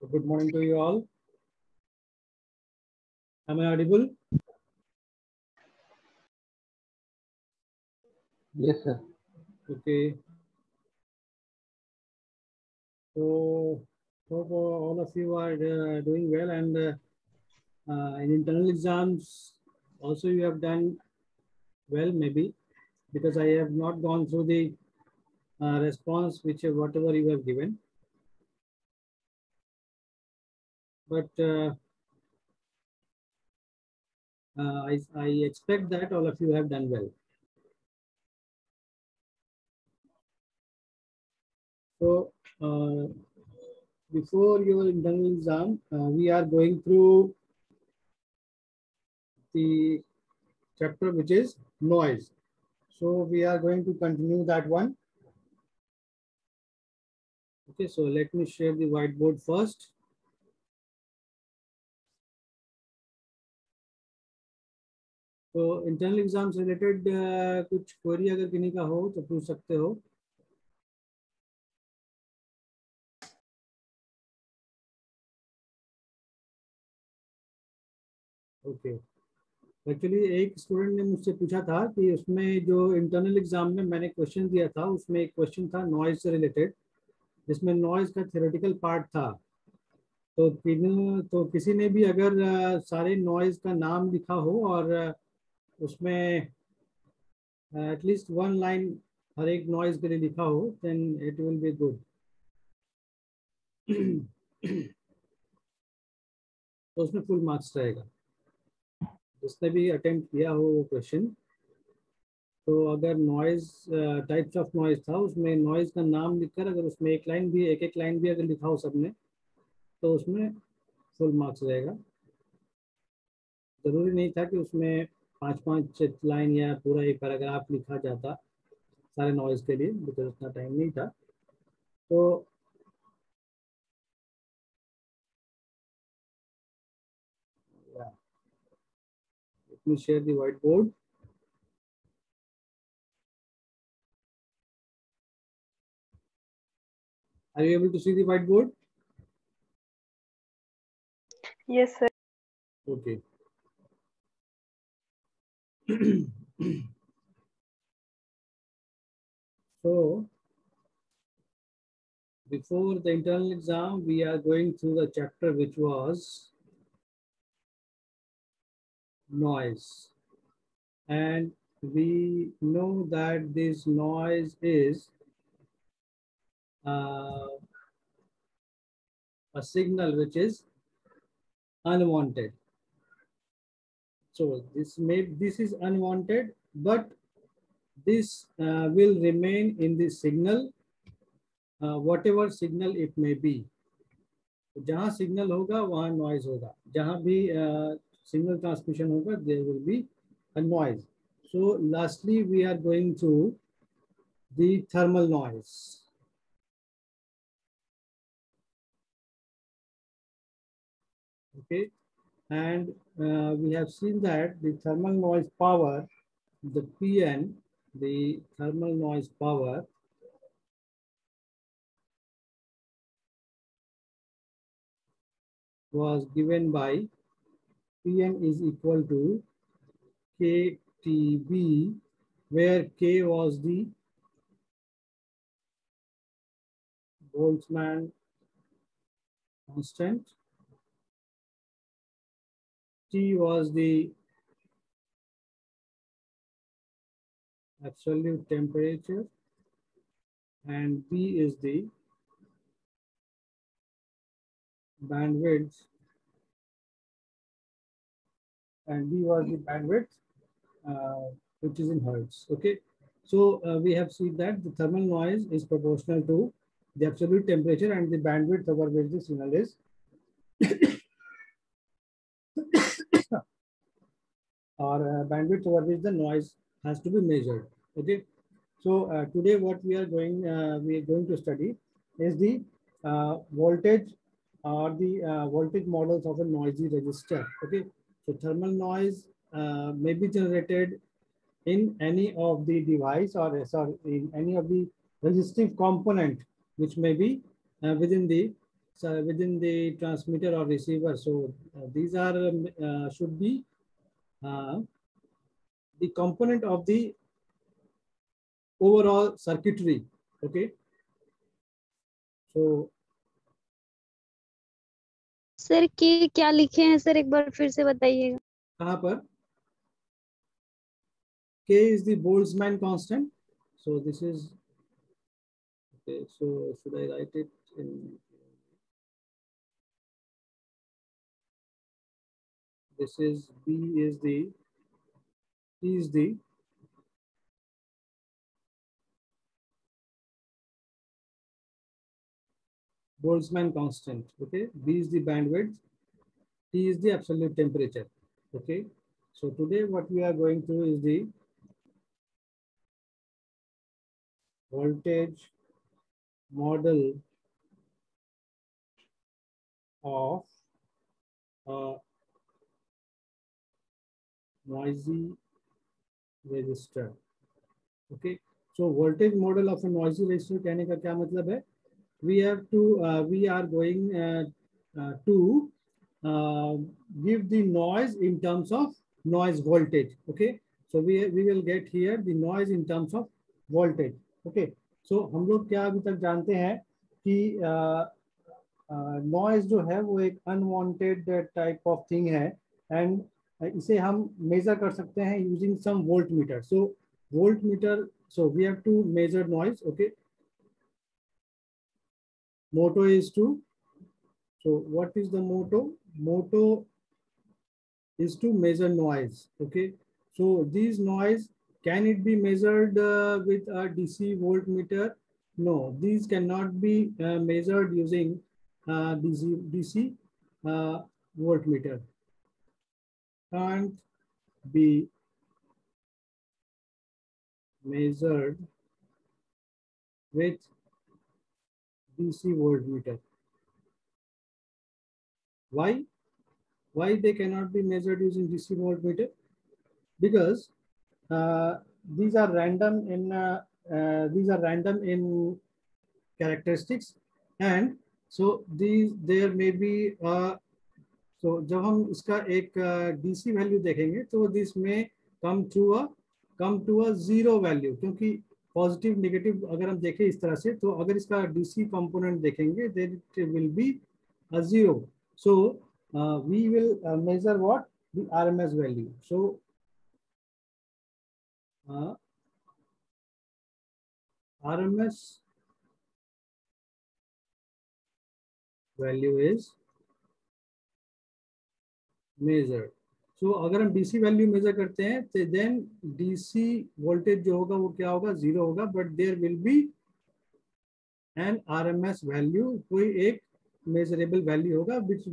Good morning to you all. Am I audible? Yes, sir. Okay. So hope all of you are doing well, and in internal exams also you have done well, maybe because I have not gone through the response whatever you have given, but I expect that all of you have done well. So before your internal exam, we are going through the chapter which is noise. So we are going to continue that one. Okay, so let me share the whiteboard first. तो internal exam से related कुछ query अगर किन्हीं का हो तो पूछ सकते हो. ओके, एक्चुअली एक स्टूडेंट ने मुझसे पूछा था कि उसमें जो इंटरनल एग्जाम में मैंने क्वेश्चन दिया था उसमें एक क्वेश्चन था नॉइज से रिलेटेड, जिसमें नॉइज का थ्योरेटिकल पार्ट था. तो तो किसी ने भी अगर सारे नॉइज का नाम लिखा हो और उसमें एटलीस्ट वन लाइन हर एक नॉइज के लिए लिखा हो, then it will be good. तो उसमें फुल मार्क्स रहेगा. जिसने भी अटेम्प्ट किया हो वो क्वेश्चन, तो अगर नॉइज टाइप्स ऑफ नॉइज था उसमें नॉइज का नाम लिखकर अगर उसमें एक एक लाइन भी अगर लिखा हो सबने, तो उसमें फुल मार्क्स रहेगा. जरूरी नहीं था कि उसमें 5-5 लाइन या पूरा एक पैराग्राफ लिखा जाता सारे नॉइज के लिए, बिकॉज उतना टाइम नहीं था. तो let me share the whiteboard. Are you able to see the whiteboard? Yes, sir. Okay. So before the internal exam, we are going through the chapter which was noise. And we know that this noise is a signal which is unwanted. So this is unwanted, but this will remain in the signal, whatever signal it may be. जहाँ signal होगा वहाँ noise होगा, जहाँ भी signal transmission होगा there will be a noise. So lastly we are going to the thermal noise. Okay, and we have seen that the thermal noise power, the PN, the thermal noise power was given by PN is equal to KTB, where K was the Boltzmann constant, T was the absolute temperature, and B is the bandwidth, and B was the bandwidth, which is in hertz. Okay, so we have seen that the thermal noise is proportional to the absolute temperature and the bandwidth over which the signal is or bandwidth over which the noise has to be measured. Okay, so today what we are going to study is the voltage or the voltage models of a noisy resistor. Okay, so thermal noise may be generated in any of the device or sorry, in any of the resistive component which may be within the within the transmitter or receiver. So these are should be the component of the overall circuitry. Okay, so sir के क्या लिखे हैं sir, एक बार फिर से बताइएगा। कहाँ पर K is the Boltzmann constant. So this is okay. So should I write it in? This is B is the T is the Boltzmann constant. Okay, B is the bandwidth, T is the absolute temperature. Okay, so today what we are going through is the voltage model of a noisy resistor. Okay, so voltage model of a noisy resistor कहने का क्या मतलब है? We are going to give the noise in terms of noise voltage. Okay, so we will get here the noise in terms of voltage. Okay, so हम लोग क्या अभी तक जानते हैं कि नॉइज जो है वो एक अनवांटेड टाइप ऑफ थिंग है एंड इसे हम मेजर कर सकते हैं using some volt meter. So volt meter, so we have to measure noise. Okay, motto is to, so what is the motto is to measure noise. Okay, so these noise, can it be measured with a DC voltmeter? No, these cannot be measured using DC voltmeter. Can't be measured with DC voltmeter. Why? Why they cannot be measured using DC voltmeter? Because these are random in characteristics, and so there may be so जब हम इसका एक DC value देखेंगे तो this में come to a zero value, क्योंकि positive negative अगर हम देखें इस तरह से, तो अगर इसका DC कंपोनेंट देखेंगे then it will be a zero. So we will measure what? The RMS value. So RMS value is measured. So अगर हम DC वैल्यू मेजर करते हैं तो देन DC वोल्टेज जो होगा वो क्या होगा? जीरो होगा, but there will be an RMS value, कोई एक measurable value होगा which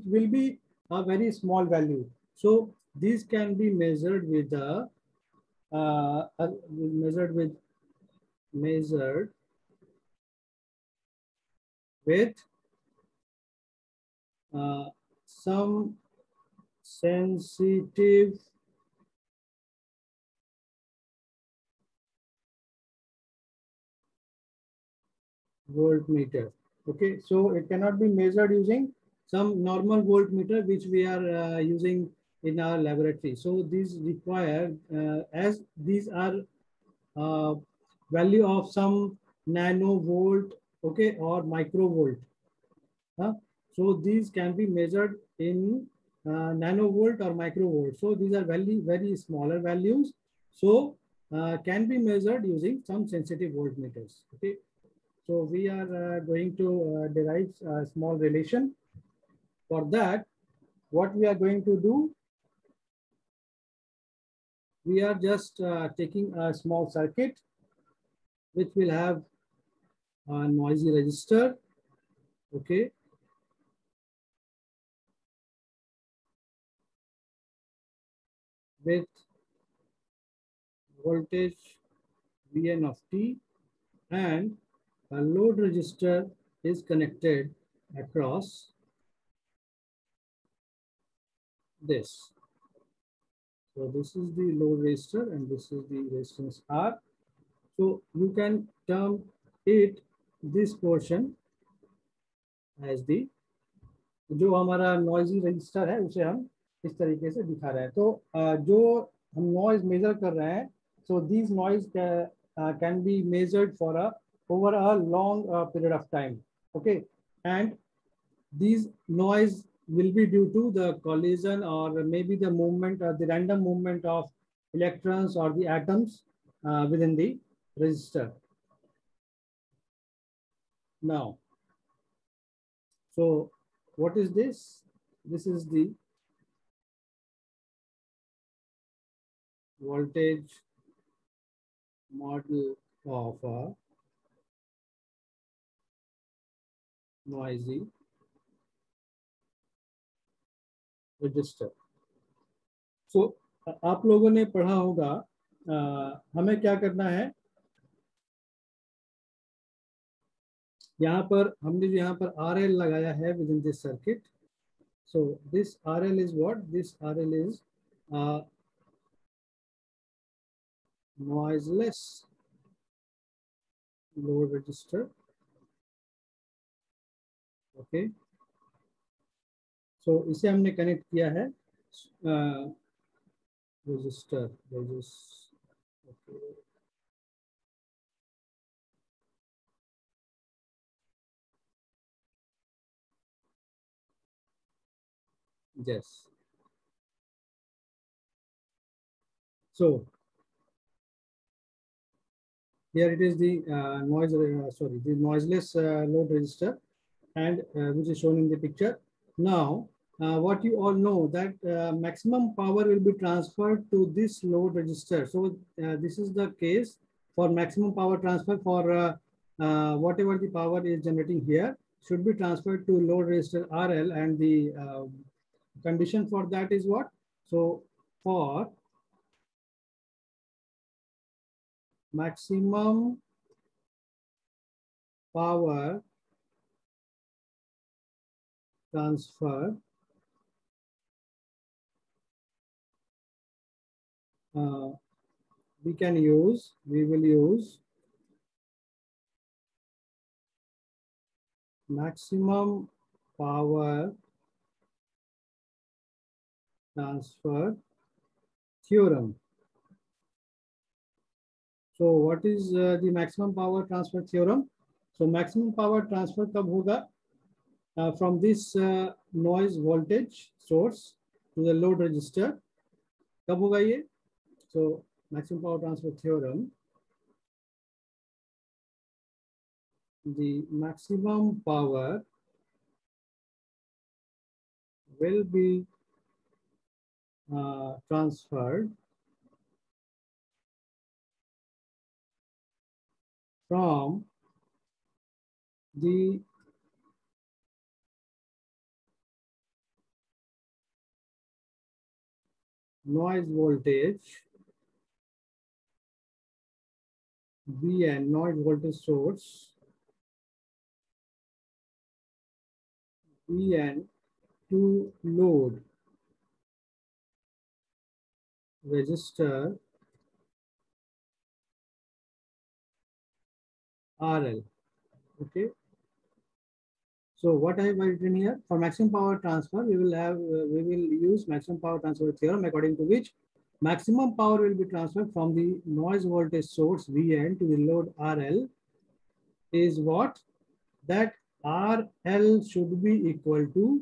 will be a very small value. So these can be measured with the measured with some sensitive voltmeter. Okay, so it cannot be measured using some normal voltmeter which we are using in our laboratory. So these require as these are value of some nanovolt, okay, or microvolt. So these can be measured in nanovolt or microvolt. So these are very smaller values. So can be measured using some sensitive voltmeters. Okay. So we are going to derive a small relation. For that, what we are going to do, we are just taking a small circuit which will have a noisy resistor. Okay. With voltage Vn of t, and a load resistor is connected across this. So this is the load resistor and this is the resistance R. So you can term it, this portion as the, जो हमारा noisy register है उसे हम इस तरीके से दिखा रहे हैं। तो जो हम नॉइज मेजर कर रहे हैं, so this noise can be measured for a over a long period of time. Okay, and these noise will be due to the collision or maybe the movement or the random movement of electrons or the atoms within the resistor. Now, so what is this? This is the voltage model of a noisy register. So आप लोगों ने पढ़ा होगा, हमें क्या करना है, यहाँ पर हमने जो यहाँ पर RL लगाया है with in this circuit. So this RL is what? This RL is noiseless load register. Okay, so इसे हमने कनेक्ट किया है register. Yes. So here it is the the noiseless load register, and which is shown in the picture. Now, what you all know that maximum power will be transferred to this load register. So this is the case for maximum power transfer for whatever the power is generating here should be transferred to load register RL, and the condition for that is what? So for maximum power transfer, we will use maximum power transfer theorem. So what is the maximum power transfer theorem? So maximum power transfer कब होगा? From this noise voltage source to the load register. कब होगा ये? So maximum power transfer theorem, the maximum power will be transferred from the noise voltage Vn, noise voltage source Vn to load register RL. Okay. So what I have written here, for maximum power transfer, we will use maximum power transfer theorem, according to which maximum power will be transferred from the noise voltage source Vn to the load RL is what? That RL should be equal to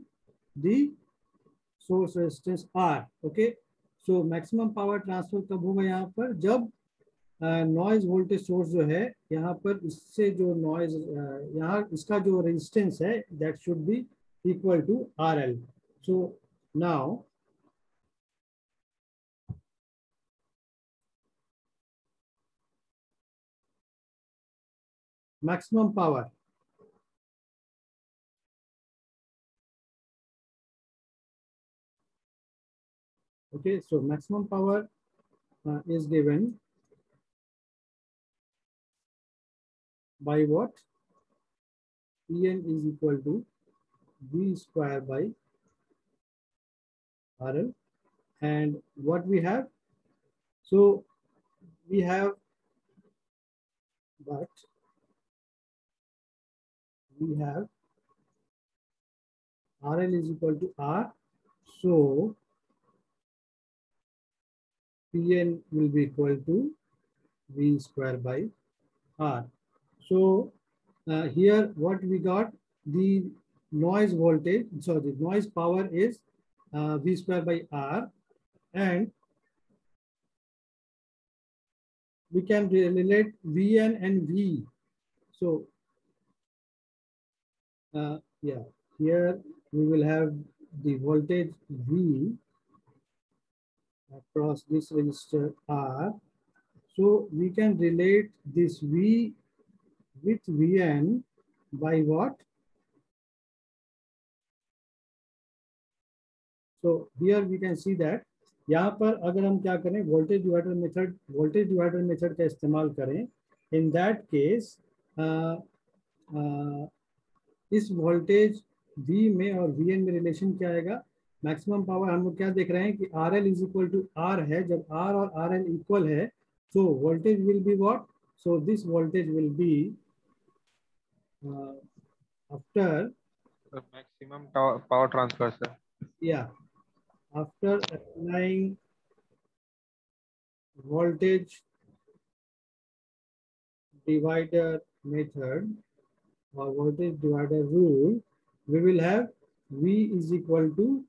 the source resistance R. Okay. So maximum power transfer कब होगा यहाँ पर? जब noise voltage source जो है यहाँ पर, इससे जो नॉइज यहाँ इसका जो रेजिस्टेंस है that should be equal to RL. So now maximum power, okay, so maximum power is given by what? En is equal to V square by RL. And what we have? So we have, but we have RL is equal to R. So Pn will be equal to V square by R. So here what we got, the noise voltage, so the noise power is V square by R, and we can relate Vn and V. So yeah, here we will have the voltage V across this resistor R. So we can relate this V with Vn by what? So here we can see that यहाँ पर अगर हम क्या करें, voltage divider method का इस्तेमाल करें, in that case इस वोल्टेज V में और Vn में रिलेशन क्या आएगा, मैक्सिमम पावर हम लोग क्या देख रहे हैं कि RL is equal to R है, जब R और RL इक्वल है so voltage will be what? So this voltage will be after the maximum power transfer, sir. Yeah, after applying voltage divider method or voltage divider rule, we will have V is equal to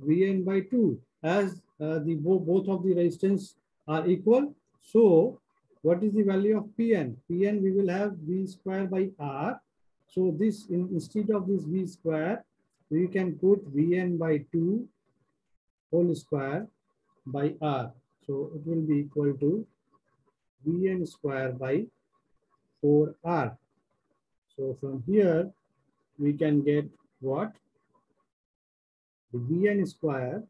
Vn by 2 as both of the resistance are equal. So what is the value of Pn? Pn we will have V square by R. So this instead of this V square, we can put Vn by 2 whole square by R. So it will be equal to Vn square by 4R. So from here we can get what? The Vn square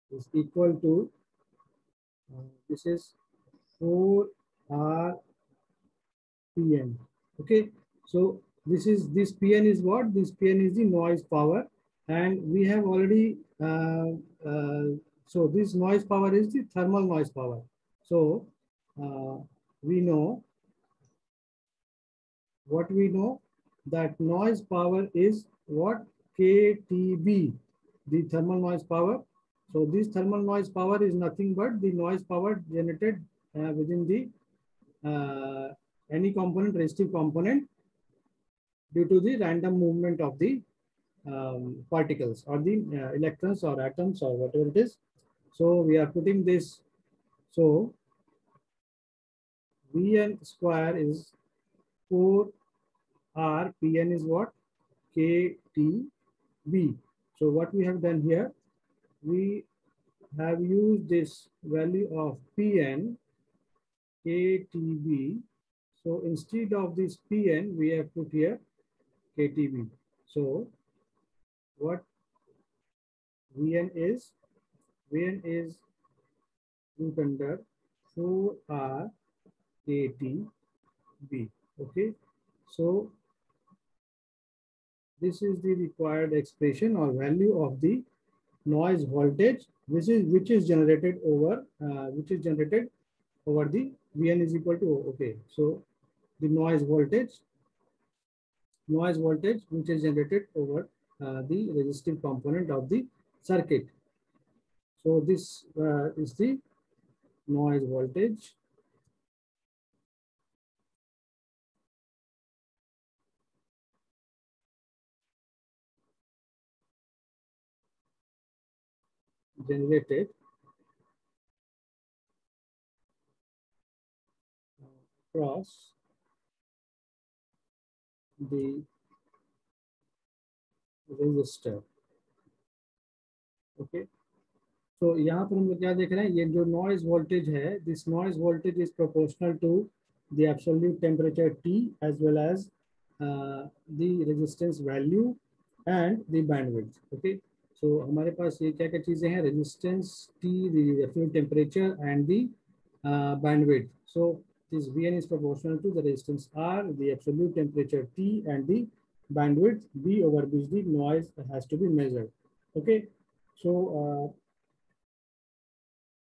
is equal to this is 4R Pn. Okay, so this Pn is what? This Pn is the noise power, and we have already so this noise power is the thermal noise power. So we know what we know, that noise power is what? KTB, the thermal noise power. So this thermal noise power is nothing but the noise power generated within the any component, resistive component, due to the random movement of the particles or the electrons or atoms or whatever it is. So we are putting this. So Vn square is 4R, Pn is what? KTB. So what we have done here, we have used this value of Pn, KTB. So instead of this Pn, we have put here KTB. So what Vn is? Vn is root under 4R KTB. Okay. So this is the required expression or value of the noise voltage, which is generated over the Vn is equal to, okay, so the noise voltage which is generated over the resistive component of the circuit. So this is the noise voltage generated across the resistor. Okay. तो यहाँ पर हम लोग क्या देख रहे हैं, ये जो नॉइज वोल्टेज है, this noise voltage is proportional to the absolute temperature T as well as the resistance value and the bandwidth. Okay, so हमारे पास ये क्या क्या चीजें हैं, resistance T, the absolute temperature and the bandwidth. So this Vn is proportional to the resistance R, the absolute temperature T and the bandwidth B over which the noise has to be measured. Okay, so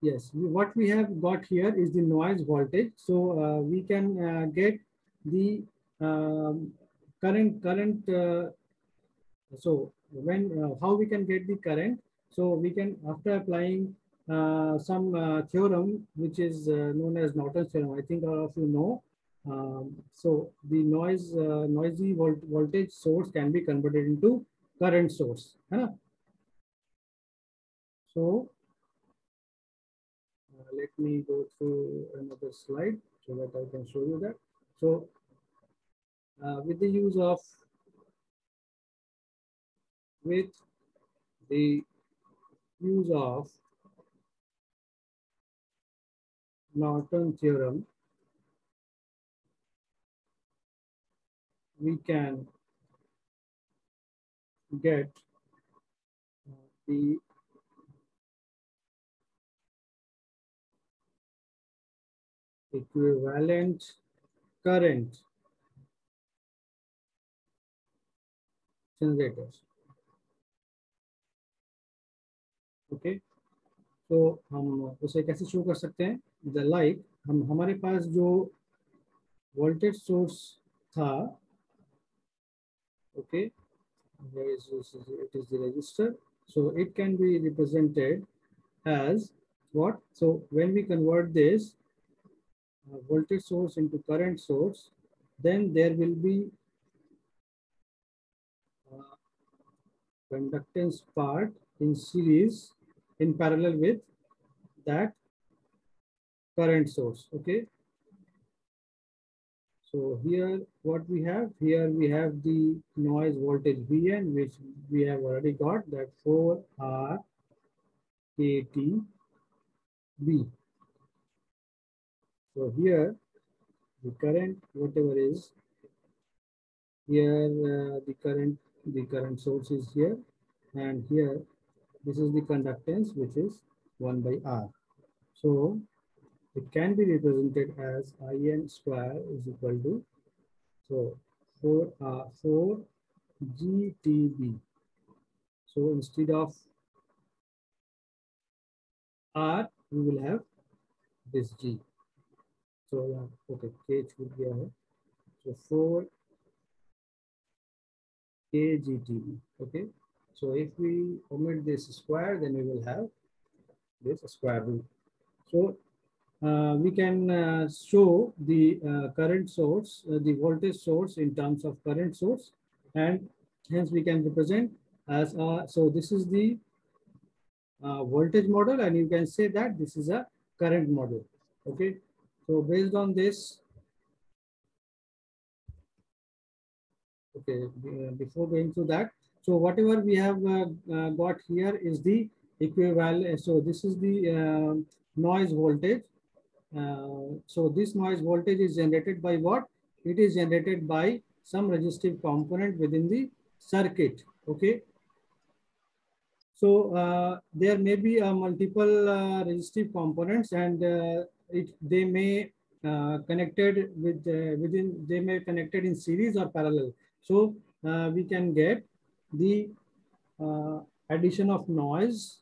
yes, what we have got here is the noise voltage. So we can get the current So when how we can get the current? So we can, after applying some theorem which is known as Norton's theorem. I think all of you know. So the noisy voltage source can be converted into current source. है ना? So let me go through another slide so that I can show you that. So with the use of with the use of Norton theorem, we can get the equivalent current generators. Okay, तो हम उसे कैसे show कर सकते हैं? The like हम हमारे पास जो वोल्टेज सोर्स था, okay, it is the resistor, so it can be represented as what? So when we convert this voltage source into current source, then there will be conductance part in series in parallel with that current source. Okay, so here what we have, here we have the noise voltage Vn, which we have already got, that 4R KT B. So here the current, whatever is here, the current source is here, and here this is the conductance, which is 1 by R. So it can be represented as In square is equal to, so 4 GTB. So instead of R, we will have this G. So okay, K would be here. So 4 KGTB. Okay. So if we omit this square, then we will have this square root. So we can show the current source, the voltage source in terms of current source, and hence we can represent as so this is the voltage model, and you can say that this is a current model. Okay, so based on this, okay, before going to that, so whatever we have got here is the equivalent. So this is the noise voltage. So this noise voltage is generated by what? It is generated by some resistive component within the circuit. Okay. So there may be multiple resistive components, and they may connected with they may connected in series or parallel. So we can get the addition of noise,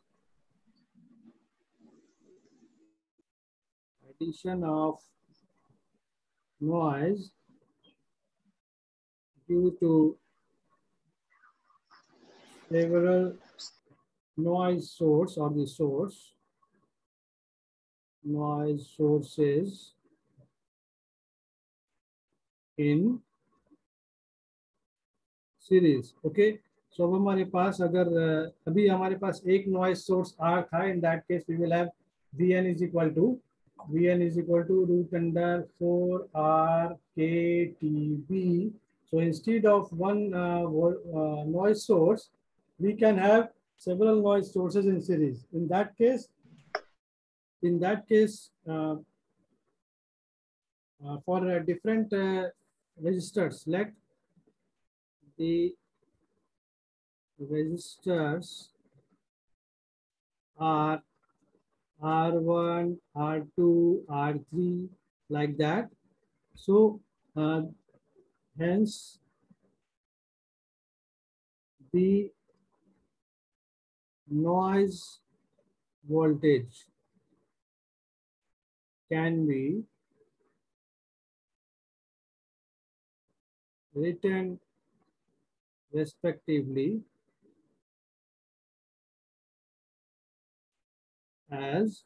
due to several noise source or the noise sources in series. Okay, so अब हमारे पास अगर अभी हमारे पास एक noise source R था, in that case we will have Vn is equal to root under 4R KTB. So instead of one noise source, we can have several noise sources in series. In that case, for different resistors, let the resistors are R1, R2, R3, like that. So hence the noise voltage can be written respectively as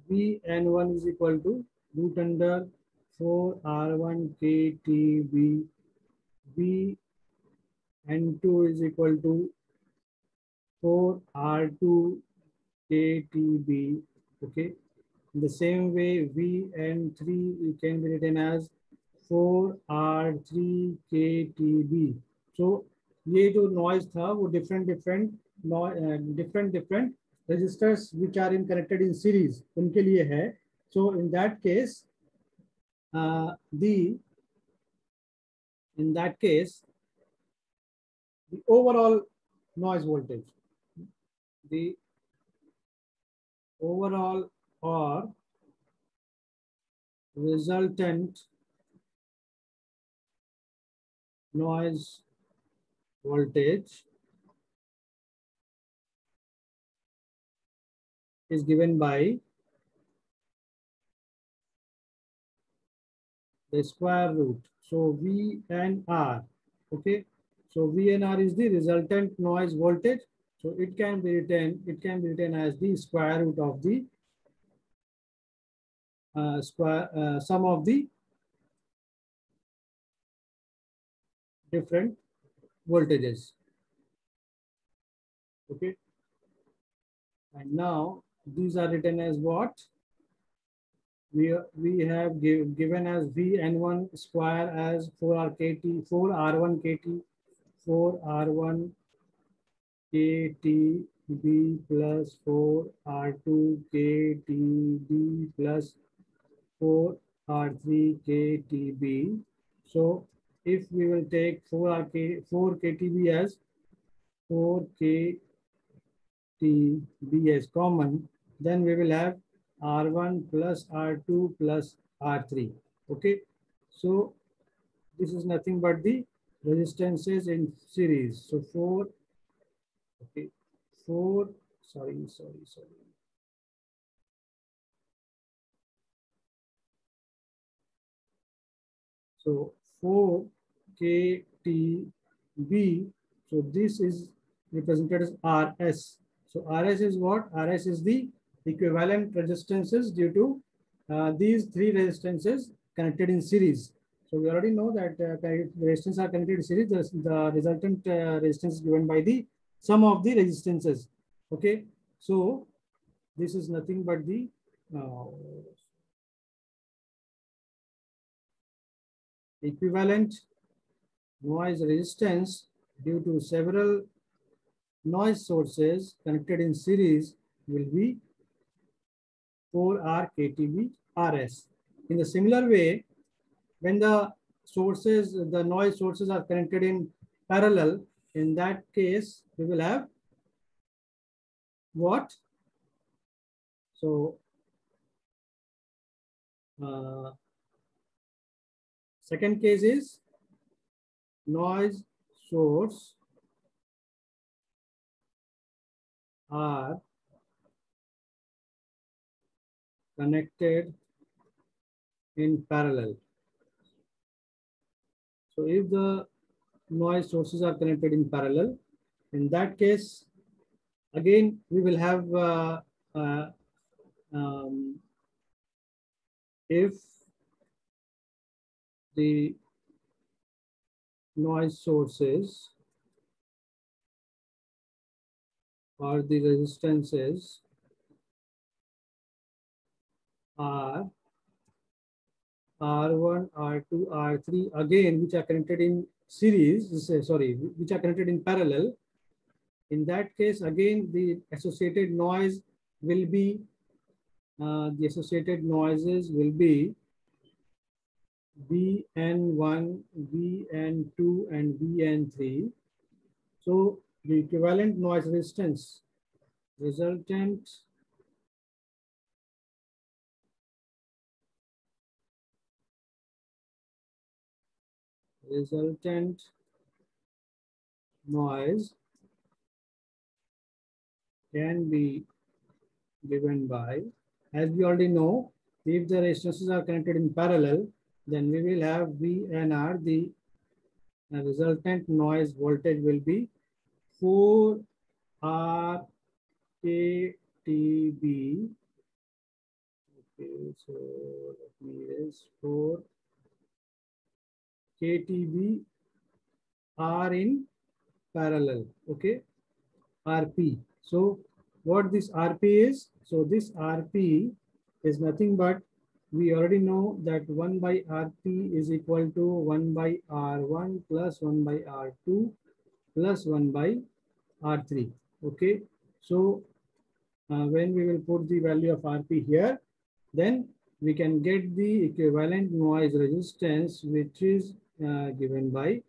Vn1 is equal to root under 4R1 KTB, Vn2 is equal to 4R2 KTB. Okay. In the same way, Vn3 can be written as 4R3 KTB. So ये जो noise था वो different resistors which are connected in series उनके लिए है. So in that case, the overall noise voltage, the overall or resultant noise voltage is given by the square root. So VNR. Okay. So VNR is the resultant noise voltage. So it can be written as the square root of the sum of the different voltages. Okay. And now these are written as what? We have given as Vn1 square as 4R1 KT, 4R1 KTB plus 4R2 KTB plus 4R3 KTB. So if we will take 4 KTB as 4 KTB as common, then we will have R1 plus R2 plus R3. Okay. So this is nothing but the resistances in series. So 4, okay, 4, sorry. So 4 KTB. So this is represented as RS. So RS is what? RS is the equivalent resistances due to these three resistances connected in series. So we already know that resistances are connected in series. The resultant resistance is given by the sum of the resistances. Okay. So this is nothing but the equivalent noise resistance due to several noise sources connected in series will be 4R KTB RS. In the similar way, when the noise sources are connected in parallel, in that case, we will have what? So, second case is noise source are connected in parallel. So if the noise sources are connected in parallel, in that case, again, we will have if the noise sources or the resistances are R1, R2, R3, again, which are connected in series, which are connected in parallel. In that case, again, the associated noise will be, the associated noises will be Vn1, Vn2, and Vn3. So the equivalent noise resistance resultant noise can be given by, as we already know, if the resistances are connected in parallel, then we will have VNR, the resultant noise voltage will be 4 RKTB. Okay, so let me erase 4 KTB are in parallel. Okay, RP. So what this RP is? So this RP is nothing but, we already know that 1 by RP is equal to 1 by R1 plus 1 by R2 plus 1 by R3. Okay, so when we will put the value of RP here, then we can get the equivalent noise resistance, which is given by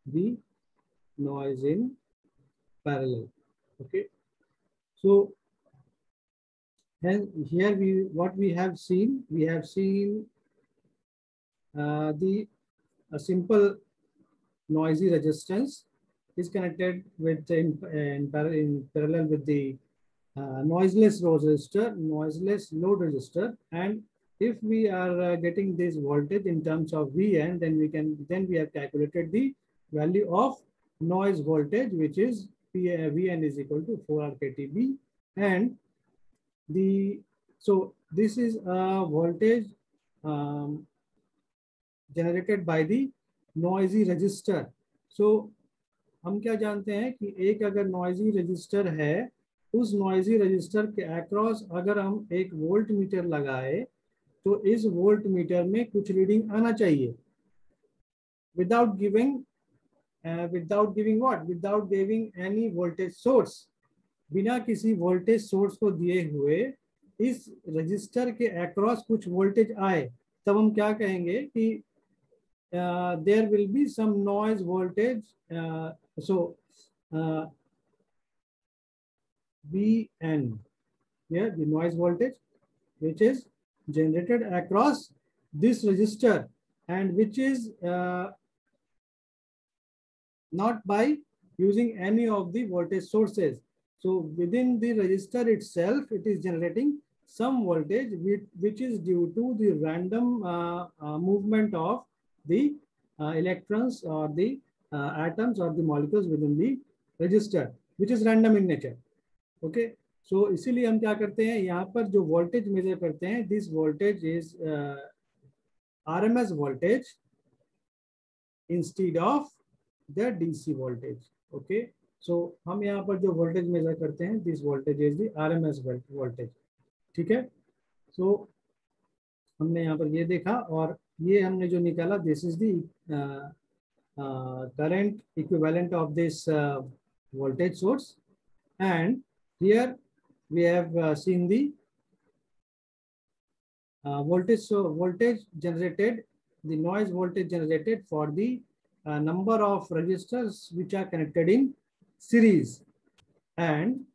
the noise in parallel. Okay, so and here what we have seen the a simple noisy resistance is connected with in parallel with the noiseless load resistor, and if we are getting this voltage in terms of Vn, then we have calculated the value of noise voltage, which is Vn is equal to 4 RKTB, and so this is a voltage generated by the noisy resistor. So हम क्या जानते हैं कि एक अगर noisy register है, उस noisy register के अक्रॉस अगर हम एक वोल्ट मीटर लगाए तो इस वोल्ट मीटर में कुछ रीडिंग आना चाहिए without giving without giving any voltage source, बिना किसी वोल्टेज सोर्स को दिए हुए इस रजिस्टर के अक्रॉस कुछ वोल्टेज आए, तब हम क्या कहेंगे कि there will be some noise voltage. So Vn, yeah, the noise voltage which is generated across this resistor, and which is not by using any of the voltage sources. So within the resistor itself, it is generating some voltage which is due to the random movement of the electrons or the atoms or the molecules within the resistor, which is random in nature. Okay, so इसीलिए हम क्या करते हैं, यहाँ पर जो voltage measure करते हैं, this voltage is RMS voltage instead of the DC voltage. Okay, so हम यहाँ पर जो voltage measure करते हैं, this voltage is the RMS voltage. ठीक है, so हमने यहाँ पर ये देखा, और ये हमने जो निकाला, this is the current equivalent of this voltage source, and here we have seen the voltage generated, the noise voltage generated for the number of resistors which are connected in series. And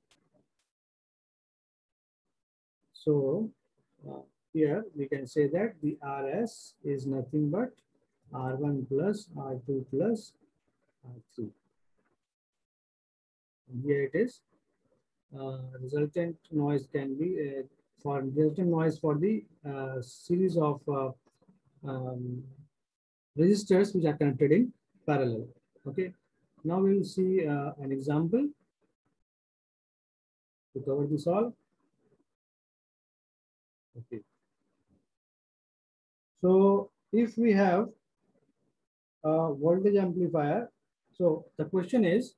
so here we can say that the RS is nothing but R1 plus R2 plus R3. And here it is. Resultant noise can be for resultant noise for the series of resistors which are connected in parallel. Okay. Now we will see an example to cover this all. Okay. So if we have a voltage amplifier, so the question is,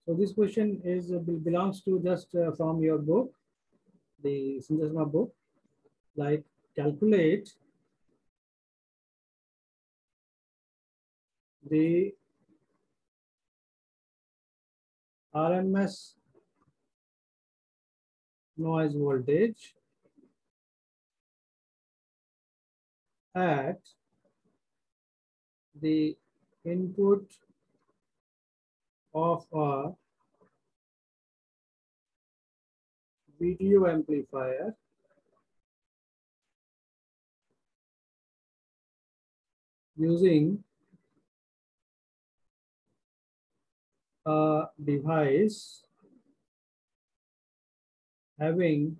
so this question is belongs to just from your book, the Synthesma book, like calculate the RMS noise voltage at the input of a video amplifier using a device having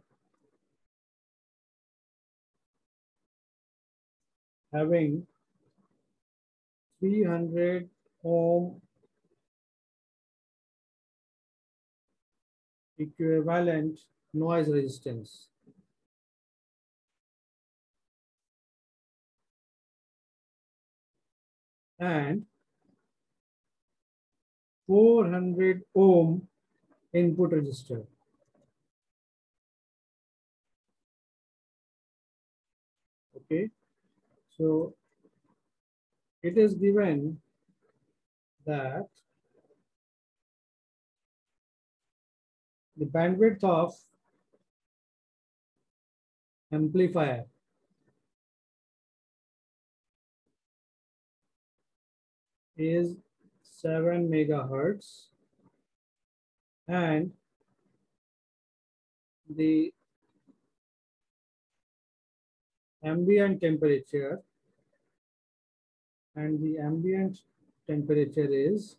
300 ohm equivalent noise resistance. And 400 ohm input resistor. Okay, so it is given that the bandwidth of amplifier is 7 megahertz and the ambient temperature is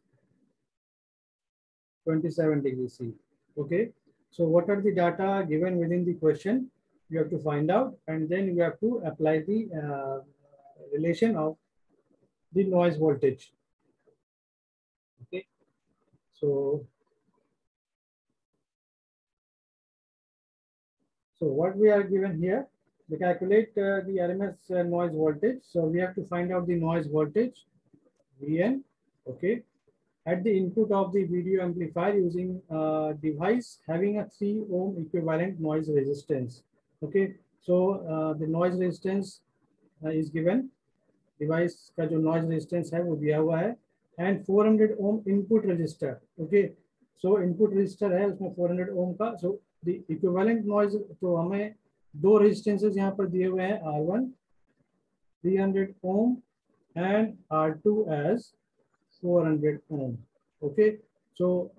27 degrees C. Okay, so what are the data given within the question? You have to find out, and then you have to apply the relation of the noise voltage. Okay, so what we are given here, we calculate the RMS noise voltage. So we have to find out the noise voltage Vn. Okay, at the input of the video amplifier using a device having a 3 ohm equivalent noise resistance. Okay, so the noise resistance is given, device का जो noise resistance है वो दिया हुआ है, and 400 ohm input resistor. Okay, so input resistor है उसमें 400 ohm का, so the equivalent noise, तो हमें दो resistances यहाँ पर दिए हुए हैं, R1 300 ohm and R2 as 400 ohm. Okay, so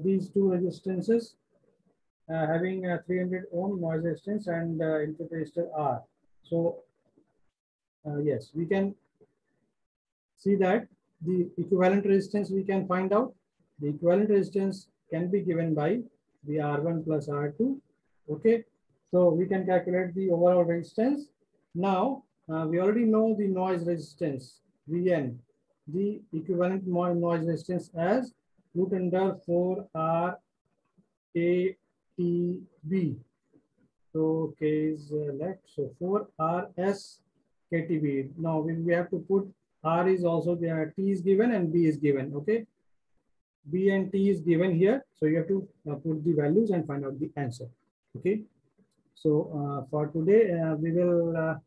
these two resistances having a 300 ohm noise resistance and input resistor R. So yes, we can see that the equivalent resistance we can find out. The equivalent resistance can be given by the R1 plus R2. Okay, so we can calculate the overall resistance. Now we already know the noise resistance Vn, the equivalent noise resistance as root under 4R KTB. So K is left, so 4RS KTB. Now we have to put R is also there, T is given and B is given. Okay, B and T is given here, so you have to put the values and find out the answer. Okay, so for today we will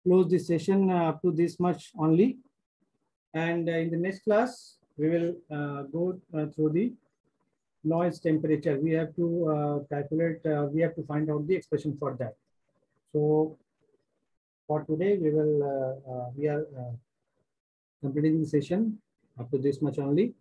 close this session up to this much only, and in the next class we will go through the noise temperature. We have to calculate, we have to find out the expression for that. So for today we will we are completing the session up to this much only.